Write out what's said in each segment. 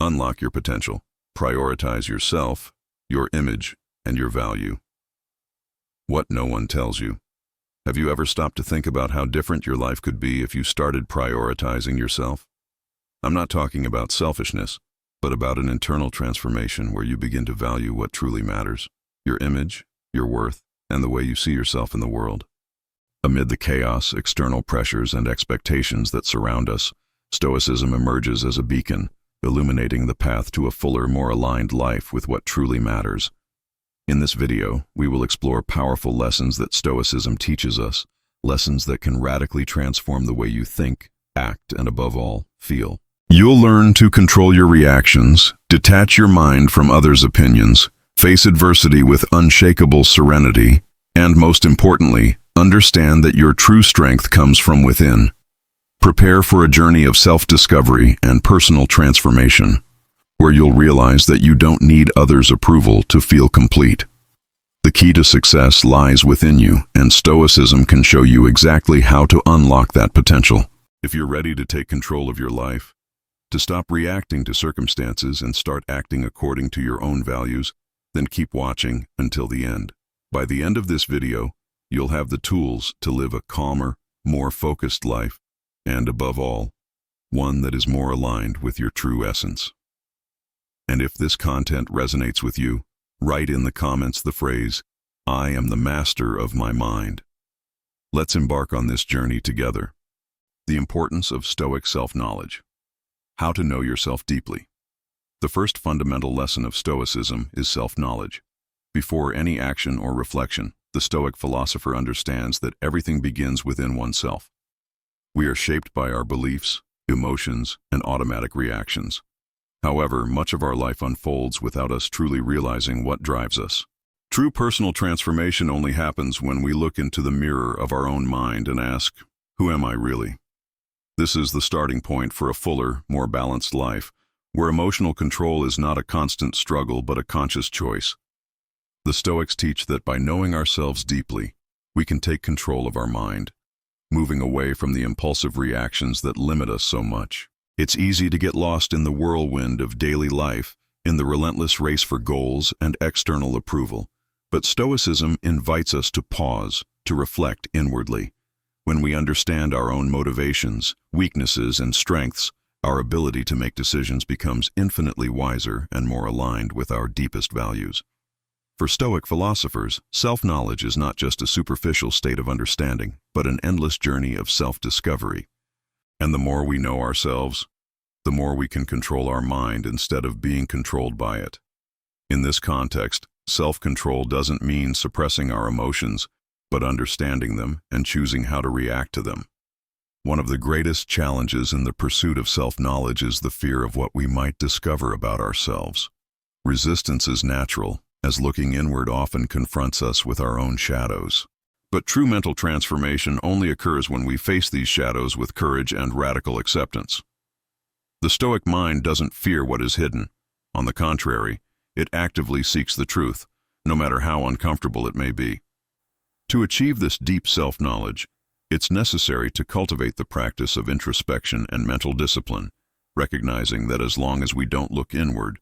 Unlock your potential. Prioritize yourself, your image, and your value. What no one tells you. Have you ever stopped to think about how different your life could be if you started prioritizing yourself? I'm not talking about selfishness, but about an internal transformation where you begin to value what truly matters, your image, your worth, and the way you see yourself in the world. Amid the chaos, external pressures, and expectations that surround us, Stoicism emerges as a beacon, illuminating the path to a fuller, more aligned life with what truly matters. In this video, we will explore powerful lessons that Stoicism teaches us, lessons that can radically transform the way you think, act, and above all, feel. You'll learn to control your reactions, detach your mind from others' opinions, face adversity with unshakable serenity, and most importantly, understand that your true strength comes from within. Prepare for a journey of self-discovery and personal transformation, where you'll realize that you don't need others' approval to feel complete. The key to success lies within you, and Stoicism can show you exactly how to unlock that potential. If you're ready to take control of your life, to stop reacting to circumstances and start acting according to your own values, then keep watching until the end. By the end of this video, you'll have the tools to live a calmer, more focused life, and above all, one that is more aligned with your true essence. And if this content resonates with you, write in the comments the phrase, "I am the master of my mind." Let's embark on this journey together. The importance of Stoic self-knowledge. How to know yourself deeply. The first fundamental lesson of Stoicism is self-knowledge. Before any action or reflection, the Stoic philosopher understands that everything begins within oneself. We are shaped by our beliefs, emotions, and automatic reactions. However, much of our life unfolds without us truly realizing what drives us. True personal transformation only happens when we look into the mirror of our own mind and ask, "Who am I really?" This is the starting point for a fuller, more balanced life, where emotional control is not a constant struggle but a conscious choice. The Stoics teach that by knowing ourselves deeply, we can take control of our mind, moving away from the impulsive reactions that limit us so much. It's easy to get lost in the whirlwind of daily life, in the relentless race for goals and external approval. But Stoicism invites us to pause, to reflect inwardly. When we understand our own motivations, weaknesses, and strengths, our ability to make decisions becomes infinitely wiser and more aligned with our deepest values. For Stoic philosophers, self-knowledge is not just a superficial state of understanding, but an endless journey of self-discovery. And the more we know ourselves, the more we can control our mind instead of being controlled by it. In this context, self-control doesn't mean suppressing our emotions, but understanding them and choosing how to react to them. One of the greatest challenges in the pursuit of self-knowledge is the fear of what we might discover about ourselves. Resistance is natural, as looking inward often confronts us with our own shadows. But true mental transformation only occurs when we face these shadows with courage and radical acceptance. The Stoic mind doesn't fear what is hidden. On the contrary, it actively seeks the truth, no matter how uncomfortable it may be. To achieve this deep self-knowledge, it's necessary to cultivate the practice of introspection and mental discipline, recognizing that as long as we don't look inward,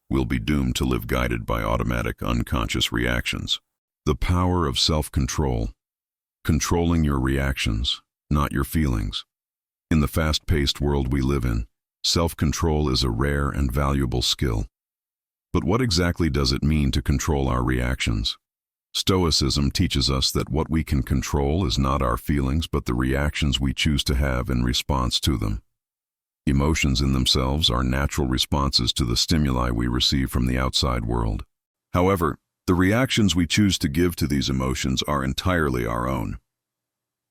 we'll be doomed to live guided by automatic, unconscious reactions. The power of self-control. Controlling your reactions, not your feelings. In the fast-paced world we live in, self-control is a rare and valuable skill. But what exactly does it mean to control our reactions? Stoicism teaches us that what we can control is not our feelings but the reactions we choose to have in response to them. Emotions in themselves are natural responses to the stimuli we receive from the outside world. However, the reactions we choose to give to these emotions are entirely our own.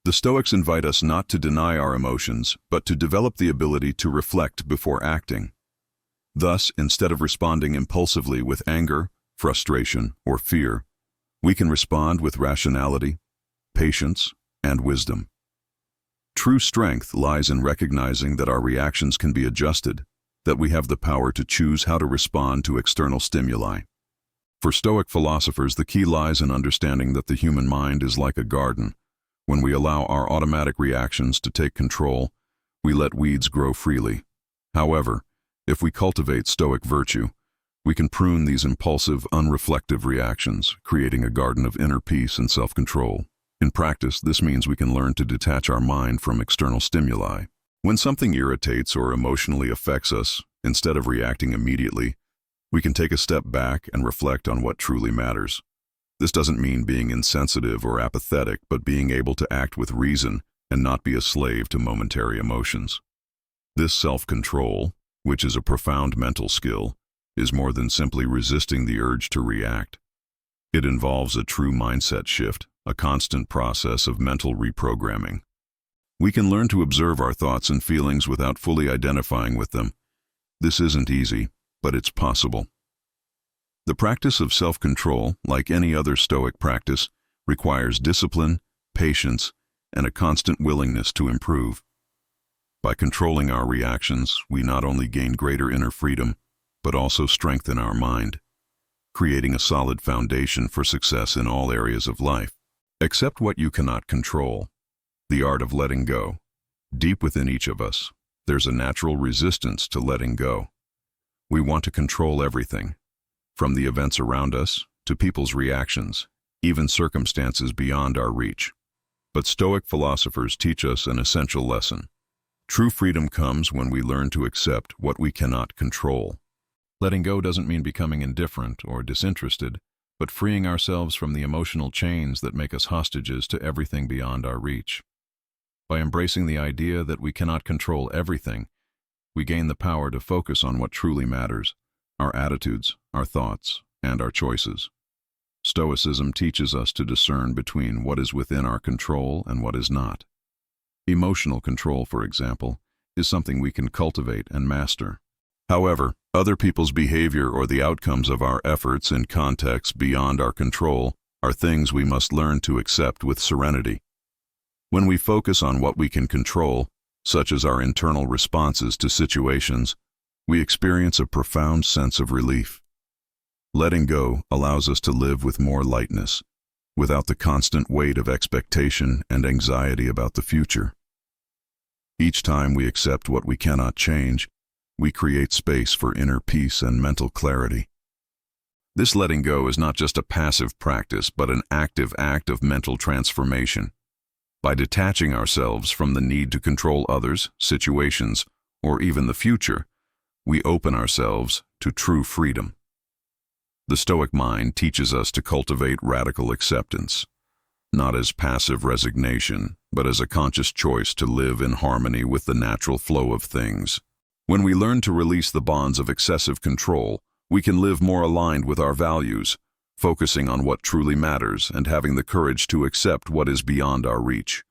The Stoics invite us not to deny our emotions, but to develop the ability to reflect before acting. Thus, instead of responding impulsively with anger, frustration, or fear, we can respond with rationality, patience, and wisdom. True strength lies in recognizing that our reactions can be adjusted, that we have the power to choose how to respond to external stimuli. For Stoic philosophers, the key lies in understanding that the human mind is like a garden. When we allow our automatic reactions to take control, we let weeds grow freely. However, If we cultivate Stoic virtue, we can prune these impulsive, unreflective reactions, creating a garden of inner peace and self-control. In practice, this means we can learn to detach our mind from external stimuli. When something irritates or emotionally affects us, instead of reacting immediately, we can take a step back and reflect on what truly matters. This doesn't mean being insensitive or apathetic, but being able to act with reason and not be a slave to momentary emotions. This self-control, which is a profound mental skill, is more than simply resisting the urge to react. It involves a true mindset shift, a constant process of mental reprogramming. We can learn to observe our thoughts and feelings without fully identifying with them. This isn't easy, but it's possible. The practice of self-control, like any other Stoic practice, requires discipline, patience, and a constant willingness to improve. By controlling our reactions, we not only gain greater inner freedom, but also strengthen our mind, creating a solid foundation for success in all areas of life. Accept what you cannot control. The art of letting go. Deep within each of us, there's a natural resistance to letting go. We want to control everything, from the events around us to people's reactions, even circumstances beyond our reach. But Stoic philosophers teach us an essential lesson. True freedom comes when we learn to accept what we cannot control. Letting go doesn't mean becoming indifferent or disinterested, but freeing ourselves from the emotional chains that make us hostages to everything beyond our reach. By embracing the idea that we cannot control everything, we gain the power to focus on what truly matters, our attitudes, our thoughts, and our choices. Stoicism teaches us to discern between what is within our control and what is not. Emotional control, for example, is something we can cultivate and master. However, other people's behavior or the outcomes of our efforts in contexts beyond our control are things we must learn to accept with serenity. When we focus on what we can control, such as our internal responses to situations, we experience a profound sense of relief. Letting go allows us to live with more lightness, without the constant weight of expectation and anxiety about the future. Each time we accept what we cannot change, we create space for inner peace and mental clarity. This letting go is not just a passive practice, but an active act of mental transformation. By detaching ourselves from the need to control others, situations, or even the future, we open ourselves to true freedom. The Stoic mind teaches us to cultivate radical acceptance, not as passive resignation, but as a conscious choice to live in harmony with the natural flow of things. When we learn to release the bonds of excessive control, we can live more aligned with our values, focusing on what truly matters and having the courage to accept what is beyond our reach.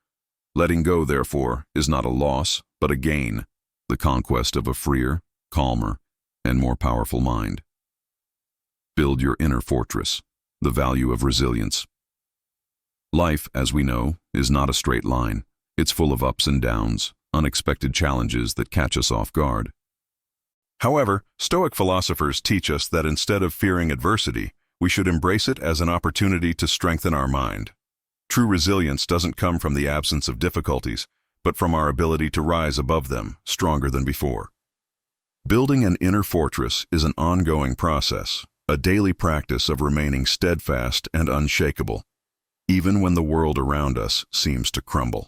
Letting go, therefore, is not a loss, but a gain, the conquest of a freer, calmer, and more powerful mind. Build your inner fortress, the value of resilience. Life, as we know, is not a straight line. It's full of ups and downs, unexpected challenges that catch us off guard. However, Stoic philosophers teach us that instead of fearing adversity, we should embrace it as an opportunity to strengthen our mind. True resilience doesn't come from the absence of difficulties, but from our ability to rise above them, stronger than before. Building an inner fortress is an ongoing process, a daily practice of remaining steadfast and unshakable, even when the world around us seems to crumble.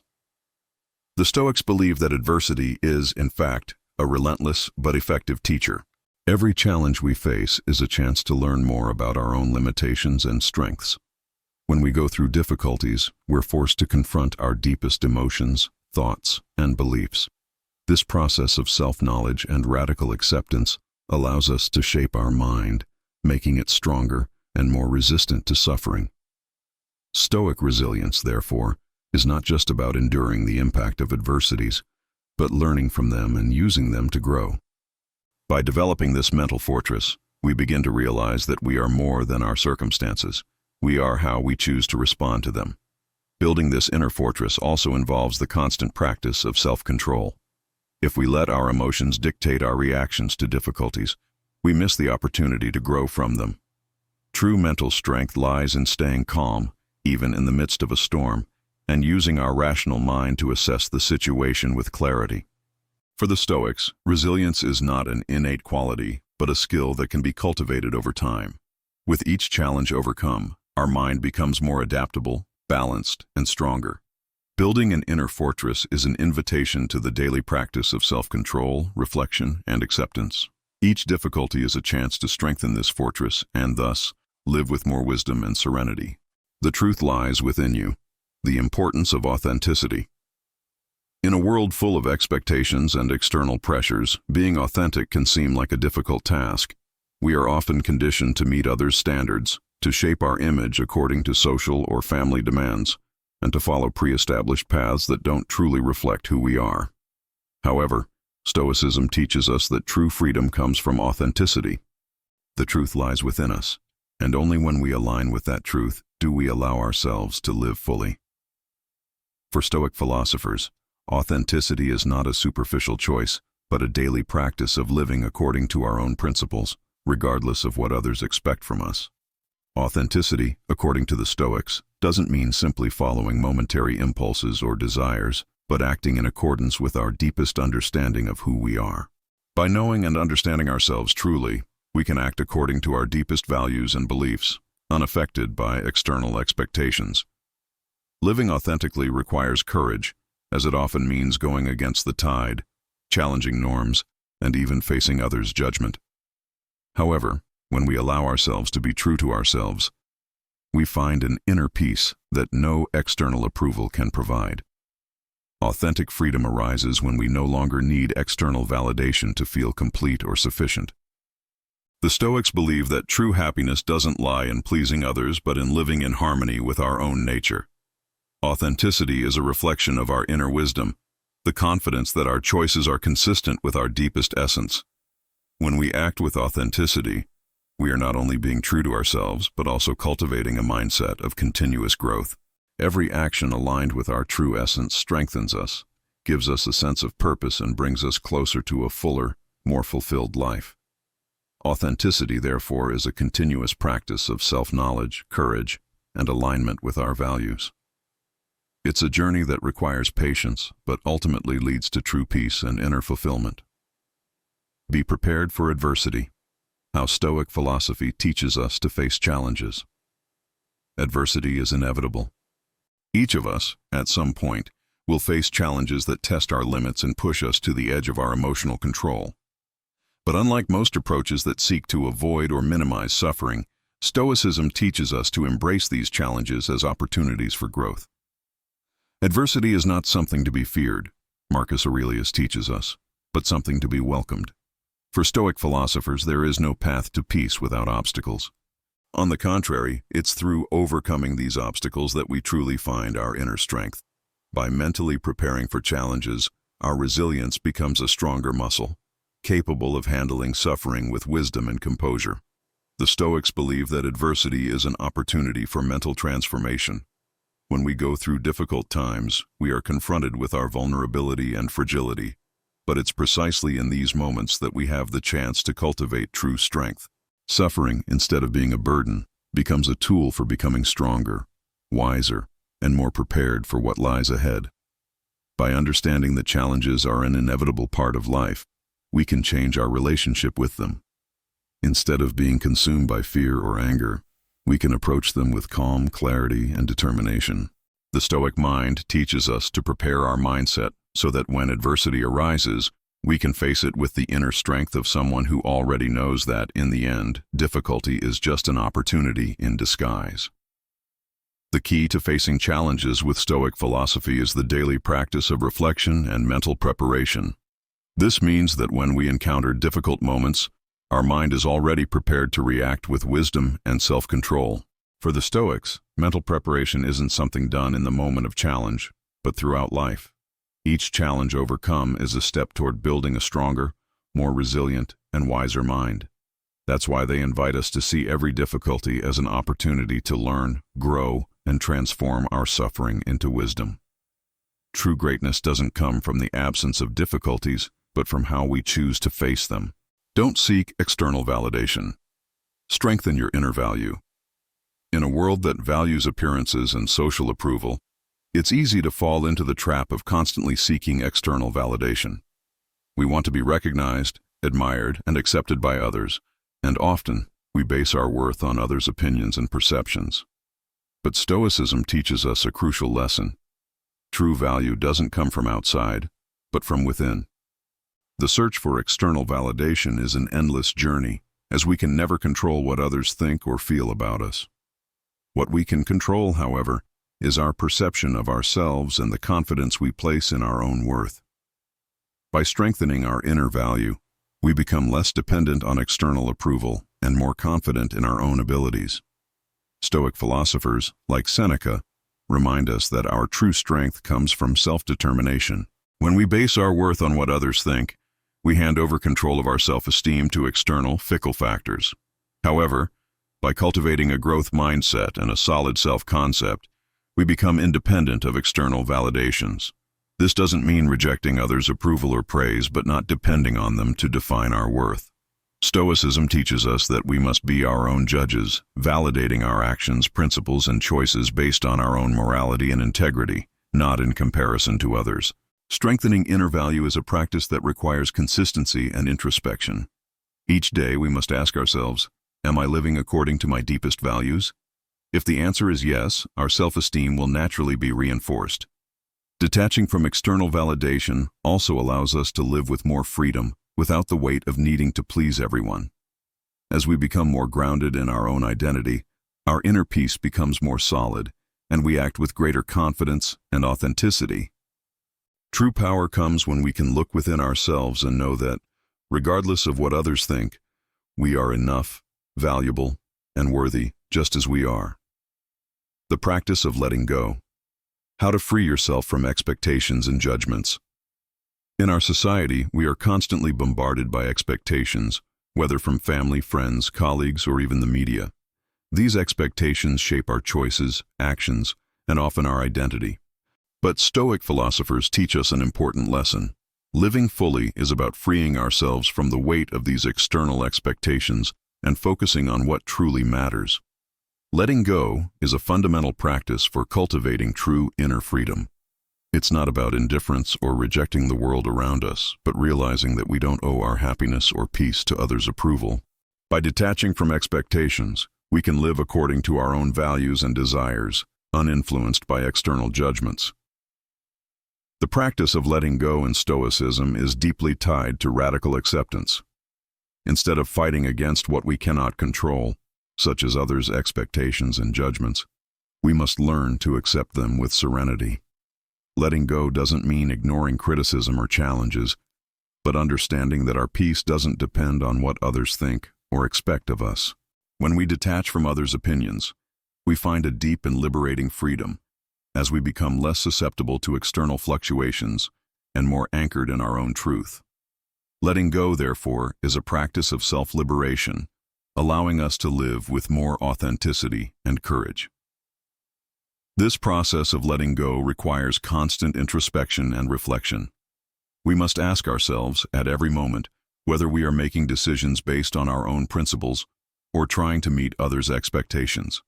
The Stoics believe that adversity is, in fact, a relentless but effective teacher. Every challenge we face is a chance to learn more about our own limitations and strengths. When we go through difficulties, we're forced to confront our deepest emotions, thoughts, and beliefs. This process of self-knowledge and radical acceptance allows us to shape our mind, making it stronger and more resistant to suffering. Stoic resilience, therefore, is not just about enduring the impact of adversities, but learning from them and using them to grow. By developing this mental fortress, we begin to realize that we are more than our circumstances. We are how we choose to respond to them. Building this inner fortress also involves the constant practice of self-control. If we let our emotions dictate our reactions to difficulties, we miss the opportunity to grow from them. True mental strength lies in staying calm, even in the midst of a storm, and using our rational mind to assess the situation with clarity. For the Stoics, resilience is not an innate quality, but a skill that can be cultivated over time. With each challenge overcome, our mind becomes more adaptable, balanced, and stronger. Building an inner fortress is an invitation to the daily practice of self-control, reflection, and acceptance. Each difficulty is a chance to strengthen this fortress and thus live with more wisdom and serenity. The truth lies within you. The importance of authenticity. In a world full of expectations and external pressures, being authentic can seem like a difficult task. We are often conditioned to meet others' standards, to shape our image according to social or family demands, and to follow pre-established paths that don't truly reflect who we are. However, Stoicism teaches us that true freedom comes from authenticity. The truth lies within us, and only when we align with that truth do we allow ourselves to live fully. For Stoic philosophers, authenticity is not a superficial choice, but a daily practice of living according to our own principles, regardless of what others expect from us. Authenticity, according to the Stoics, doesn't mean simply following momentary impulses or desires, but acting in accordance with our deepest understanding of who we are. By knowing and understanding ourselves truly, we can act according to our deepest values and beliefs, unaffected by external expectations. Living authentically requires courage, as it often means going against the tide, challenging norms, and even facing others' judgment. However, when we allow ourselves to be true to ourselves, we find an inner peace that no external approval can provide. Authentic freedom arises when we no longer need external validation to feel complete or sufficient. The Stoics believe that true happiness doesn't lie in pleasing others but in living in harmony with our own nature. Authenticity is a reflection of our inner wisdom, the confidence that our choices are consistent with our deepest essence. When we act with authenticity, we are not only being true to ourselves, but also cultivating a mindset of continuous growth. Every action aligned with our true essence strengthens us, gives us a sense of purpose, and brings us closer to a fuller, more fulfilled life. Authenticity, therefore, is a continuous practice of self-knowledge, courage, and alignment with our values. It's a journey that requires patience, but ultimately leads to true peace and inner fulfillment. Be prepared for adversity. How Stoic philosophy teaches us to face challenges. Adversity is inevitable. Each of us, at some point, will face challenges that test our limits and push us to the edge of our emotional control. But unlike most approaches that seek to avoid or minimize suffering, Stoicism teaches us to embrace these challenges as opportunities for growth. Adversity is not something to be feared, Marcus Aurelius teaches us, but something to be welcomed. For Stoic philosophers, there is no path to peace without obstacles. On the contrary, it's through overcoming these obstacles that we truly find our inner strength. By mentally preparing for challenges, our resilience becomes a stronger muscle, capable of handling suffering with wisdom and composure. The Stoics believe that adversity is an opportunity for mental transformation. When we go through difficult times, we are confronted with our vulnerability and fragility. But it's precisely in these moments that we have the chance to cultivate true strength. Suffering, instead of being a burden, becomes a tool for becoming stronger, wiser, and more prepared for what lies ahead. By understanding that challenges are an inevitable part of life, we can change our relationship with them. Instead of being consumed by fear or anger, we can approach them with calm, clarity, and determination. The Stoic mind teaches us to prepare our mindset so that when adversity arises, we can face it with the inner strength of someone who already knows that, in the end, difficulty is just an opportunity in disguise. The key to facing challenges with Stoic philosophy is the daily practice of reflection and mental preparation. This means that when we encounter difficult moments, our mind is already prepared to react with wisdom and self-control. For the Stoics, mental preparation isn't something done in the moment of challenge, but throughout life. Each challenge overcome is a step toward building a stronger, more resilient, and wiser mind. That's why they invite us to see every difficulty as an opportunity to learn, grow, and transform our suffering into wisdom. True greatness doesn't come from the absence of difficulties, but from how we choose to face them. Don't seek external validation. Strengthen your inner value. In a world that values appearances and social approval, it's easy to fall into the trap of constantly seeking external validation. We want to be recognized, admired, and accepted by others, and often we base our worth on others' opinions and perceptions. But Stoicism teaches us a crucial lesson. True value doesn't come from outside, but from within. The search for external validation is an endless journey, as we can never control what others think or feel about us. What we can control, however, is our perception of ourselves and the confidence we place in our own worth. By strengthening our inner value, we become less dependent on external approval and more confident in our own abilities. Stoic philosophers, like Seneca, remind us that our true strength comes from self-determination. When we base our worth on what others think, we hand over control of our self-esteem to external, fickle factors. However, by cultivating a growth mindset and a solid self-concept, we become independent of external validations. This doesn't mean rejecting others' approval or praise, but not depending on them to define our worth. Stoicism teaches us that we must be our own judges, validating our actions, principles, and choices based on our own morality and integrity, not in comparison to others. Strengthening inner value is a practice that requires consistency and introspection. Each day we must ask ourselves, am I living according to my deepest values? If the answer is yes, our self-esteem will naturally be reinforced. Detaching from external validation also allows us to live with more freedom, without the weight of needing to please everyone. As we become more grounded in our own identity, our inner peace becomes more solid, and we act with greater confidence and authenticity. True power comes when we can look within ourselves and know that, regardless of what others think, we are enough, valuable, and worthy just as we are. The practice of letting go. How to free yourself from expectations and judgments. In our society, we are constantly bombarded by expectations, whether from family, friends, colleagues, or even the media. These expectations shape our choices, actions, and often our identity. But Stoic philosophers teach us an important lesson. Living fully is about freeing ourselves from the weight of these external expectations and focusing on what truly matters. Letting go is a fundamental practice for cultivating true inner freedom. It's not about indifference or rejecting the world around us, but realizing that we don't owe our happiness or peace to others' approval. By detaching from expectations, we can live according to our own values and desires, uninfluenced by external judgments. The practice of letting go in Stoicism is deeply tied to radical acceptance. Instead of fighting against what we cannot control, such as others' expectations and judgments, we must learn to accept them with serenity. Letting go doesn't mean ignoring criticism or challenges, but understanding that our peace doesn't depend on what others think or expect of us. When we detach from others' opinions, we find a deep and liberating freedom, as we become less susceptible to external fluctuations and more anchored in our own truth. Letting go, therefore, is a practice of self-liberation, allowing us to live with more authenticity and courage. This process of letting go requires constant introspection and reflection. We must ask ourselves at every moment whether we are making decisions based on our own principles or trying to meet others' expectations.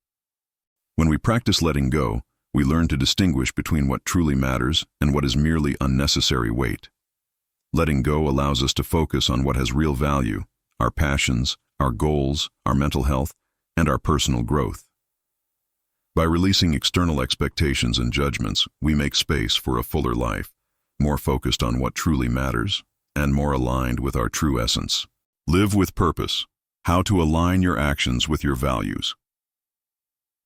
When we practice letting go, we learn to distinguish between what truly matters and what is merely unnecessary weight. Letting go allows us to focus on what has real value, our passions, our goals, our mental health, and our personal growth. By releasing external expectations and judgments, we make space for a fuller life, more focused on what truly matters, and more aligned with our true essence. Live with purpose. How to align your actions with your values.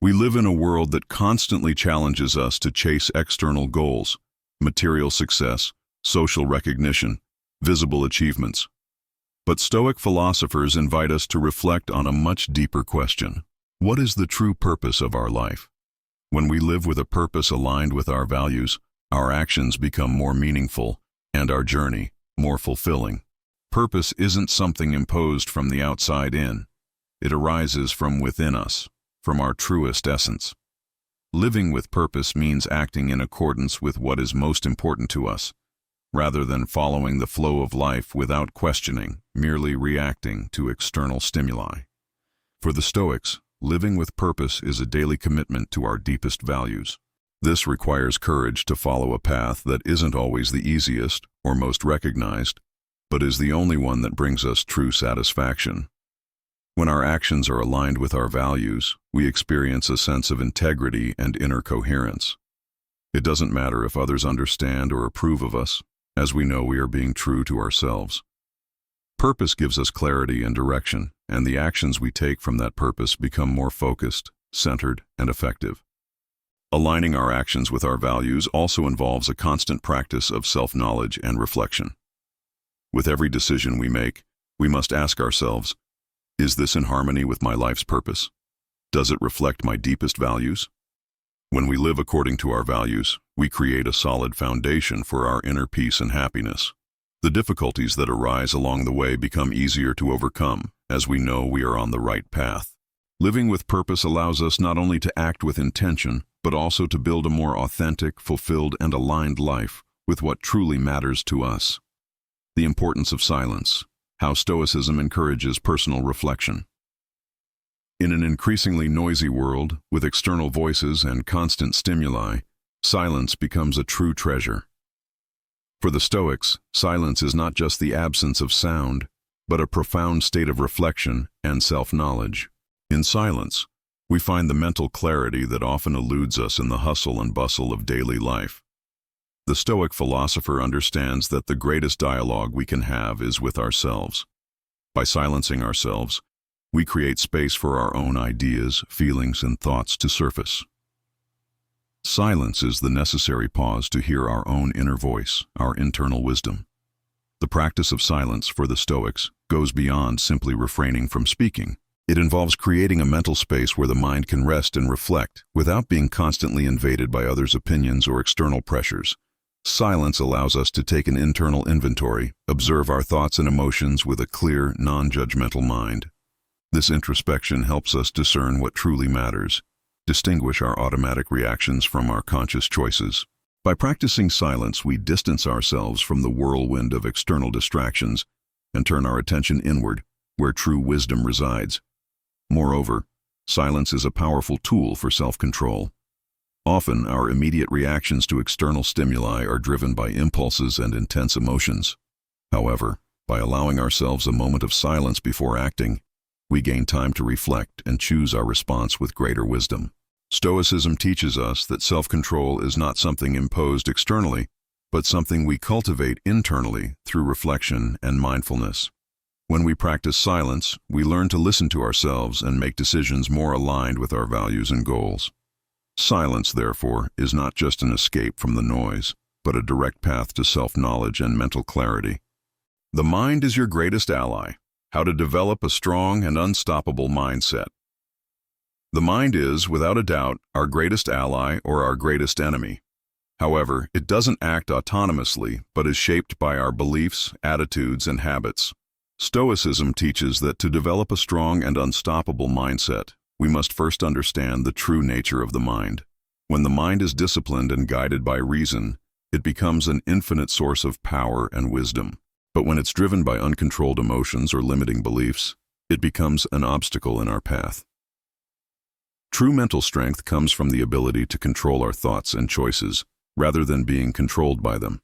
We live in a world that constantly challenges us to chase external goals, material success, social recognition, visible achievements. But Stoic philosophers invite us to reflect on a much deeper question. What is the true purpose of our life? When we live with a purpose aligned with our values, our actions become more meaningful and our journey more fulfilling. Purpose isn't something imposed from the outside in. It arises from within us, from our truest essence. Living with purpose means acting in accordance with what is most important to us, rather than following the flow of life without questioning, merely reacting to external stimuli. For the Stoics, living with purpose is a daily commitment to our deepest values. This requires courage to follow a path that isn't always the easiest or most recognized, but is the only one that brings us true satisfaction. When our actions are aligned with our values, we experience a sense of integrity and inner coherence. It doesn't matter if others understand or approve of us, as we know we are being true to ourselves. Purpose gives us clarity and direction, and the actions we take from that purpose become more focused, centered, and effective. Aligning our actions with our values also involves a constant practice of self-knowledge and reflection. With every decision we make, we must ask ourselves, is this in harmony with my life's purpose? Does it reflect my deepest values? When we live according to our values, we create a solid foundation for our inner peace and happiness. The difficulties that arise along the way become easier to overcome, as we know we are on the right path. Living with purpose allows us not only to act with intention, but also to build a more authentic, fulfilled, and aligned life with what truly matters to us. The importance of silence. How Stoicism encourages personal reflection. In an increasingly noisy world, with external voices and constant stimuli, silence becomes a true treasure. For the Stoics, silence is not just the absence of sound, but a profound state of reflection and self-knowledge. In silence, we find the mental clarity that often eludes us in the hustle and bustle of daily life. The Stoic philosopher understands that the greatest dialogue we can have is with ourselves. By silencing ourselves, we create space for our own ideas, feelings, and thoughts to surface. Silence is the necessary pause to hear our own inner voice, our internal wisdom. The practice of silence for the Stoics goes beyond simply refraining from speaking. It involves creating a mental space where the mind can rest and reflect without being constantly invaded by others' opinions or external pressures. Silence allows us to take an internal inventory, observe our thoughts and emotions with a clear, non-judgmental mind. This introspection helps us discern what truly matters, distinguish our automatic reactions from our conscious choices. By practicing silence, we distance ourselves from the whirlwind of external distractions and turn our attention inward, where true wisdom resides. Moreover, silence is a powerful tool for self-control. Often, our immediate reactions to external stimuli are driven by impulses and intense emotions. However, by allowing ourselves a moment of silence before acting, we gain time to reflect and choose our response with greater wisdom. Stoicism teaches us that self-control is not something imposed externally, but something we cultivate internally through reflection and mindfulness. When we practice silence, we learn to listen to ourselves and make decisions more aligned with our values and goals. Silence, therefore, is not just an escape from the noise, but a direct path to self-knowledge and mental clarity. The mind is your greatest ally. How to develop a strong and unstoppable mindset. The mind is, without a doubt, our greatest ally or our greatest enemy. However, it doesn't act autonomously, but is shaped by our beliefs, attitudes, and habits. Stoicism teaches that to develop a strong and unstoppable mindset, we must first understand the true nature of the mind. When the mind is disciplined and guided by reason, it becomes an infinite source of power and wisdom. But when it's driven by uncontrolled emotions or limiting beliefs, it becomes an obstacle in our path. True mental strength comes from the ability to control our thoughts and choices, rather than being controlled by them.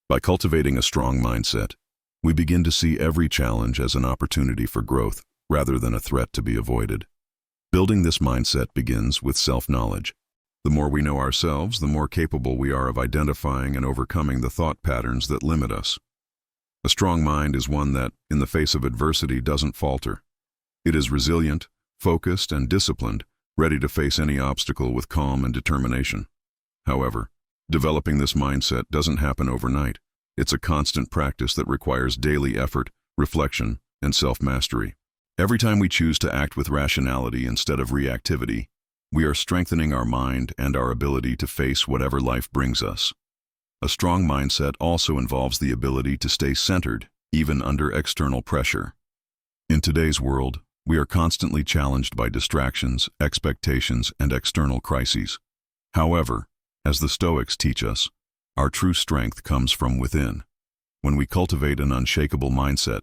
By cultivating a strong mindset, we begin to see every challenge as an opportunity for growth, rather than a threat to be avoided. Building this mindset begins with self-knowledge. The more we know ourselves, the more capable we are of identifying and overcoming the thought patterns that limit us. A strong mind is one that, in the face of adversity, doesn't falter. It is resilient, focused, and disciplined, ready to face any obstacle with calm and determination. However, developing this mindset doesn't happen overnight. It's a constant practice that requires daily effort, reflection, and self-mastery. Every time we choose to act with rationality instead of reactivity, we are strengthening our mind and our ability to face whatever life brings us. A strong mindset also involves the ability to stay centered, even under external pressure. In today's world, we are constantly challenged by distractions, expectations, and external crises. However, as the Stoics teach us, our true strength comes from within. When we cultivate an unshakable mindset,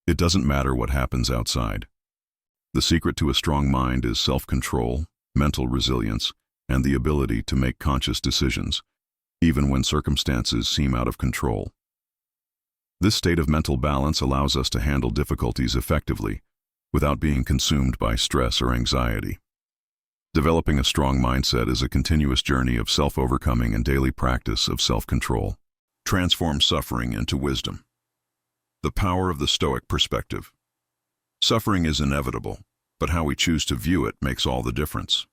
it doesn't matter what happens outside. The secret to a strong mind is self-control, mental resilience, and the ability to make conscious decisions, even when circumstances seem out of control. This state of mental balance allows us to handle difficulties effectively, without being consumed by stress or anxiety. Developing a strong mindset is a continuous journey of self-overcoming and daily practice of self-control. Transform suffering into wisdom. The power of the Stoic perspective. Suffering is inevitable, but how we choose to view it makes all the difference.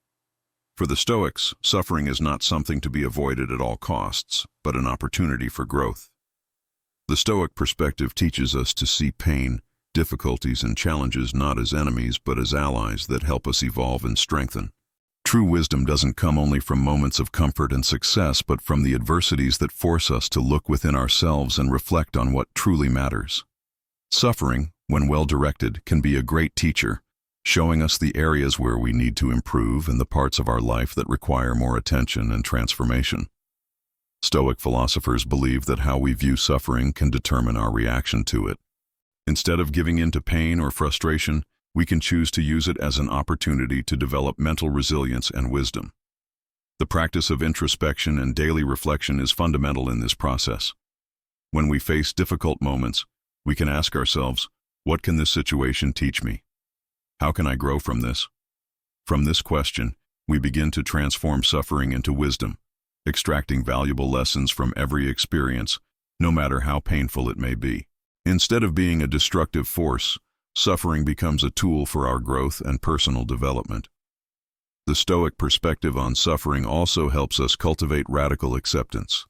For the Stoics, suffering is not something to be avoided at all costs, but an opportunity for growth. The Stoic perspective teaches us to see pain, difficulties, and challenges not as enemies but as allies that help us evolve and strengthen. True wisdom doesn't come only from moments of comfort and success, but from the adversities that force us to look within ourselves and reflect on what truly matters. Suffering, when well directed, can be a great teacher, showing us the areas where we need to improve and the parts of our life that require more attention and transformation. Stoic philosophers believe that how we view suffering can determine our reaction to it. Instead of giving in to pain or frustration, we can choose to use it as an opportunity to develop mental resilience and wisdom. The practice of introspection and daily reflection is fundamental in this process. When we face difficult moments, we can ask ourselves, what can this situation teach me? How can I grow from this? From this question, we begin to transform suffering into wisdom, extracting valuable lessons from every experience, no matter how painful it may be. Instead of being a destructive force, suffering becomes a tool for our growth and personal development. The Stoic perspective on suffering also helps us cultivate radical acceptance.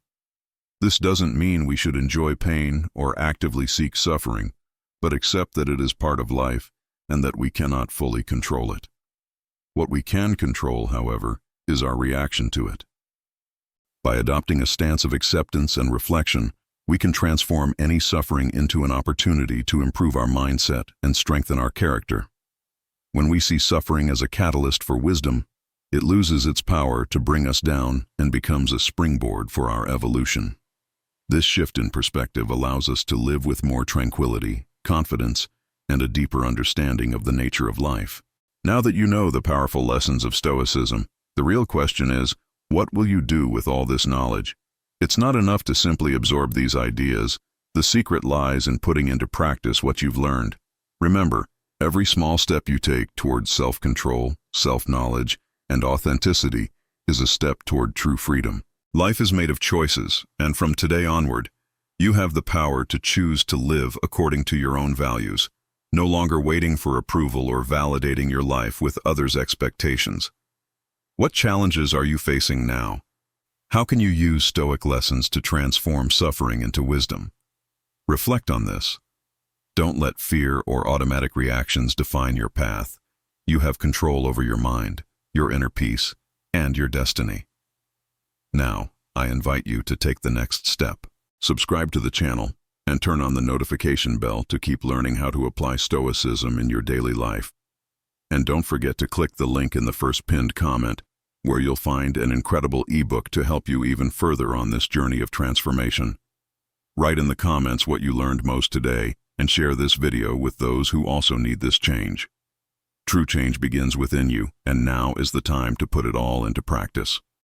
This doesn't mean we should enjoy pain or actively seek suffering, but accept that it is part of life and that we cannot fully control it. What we can control, however, is our reaction to it. By adopting a stance of acceptance and reflection, we can transform any suffering into an opportunity to improve our mindset and strengthen our character. When we see suffering as a catalyst for wisdom, it loses its power to bring us down and becomes a springboard for our evolution. This shift in perspective allows us to live with more tranquility, confidence, and a deeper understanding of the nature of life. Now that you know the powerful lessons of Stoicism, the real question is, what will you do with all this knowledge? It's not enough to simply absorb these ideas. The secret lies in putting into practice what you've learned. Remember, every small step you take towards self-control, self-knowledge, and authenticity is a step toward true freedom. Life is made of choices, and from today onward, you have the power to choose to live according to your own values, no longer waiting for approval or validating your life with others' expectations. What challenges are you facing now? How can you use Stoic lessons to transform suffering into wisdom? Reflect on this. Don't let fear or automatic reactions define your path. You have control over your mind, your inner peace, and your destiny. Now, I invite you to take the next step. Subscribe to the channel and turn on the notification bell to keep learning how to apply Stoicism in your daily life. And don't forget to click the link in the first pinned comment, where you'll find an incredible ebook to help you even further on this journey of transformation. Write in the comments what you learned most today and share this video with those who also need this change. True change begins within you, and now is the time to put it all into practice.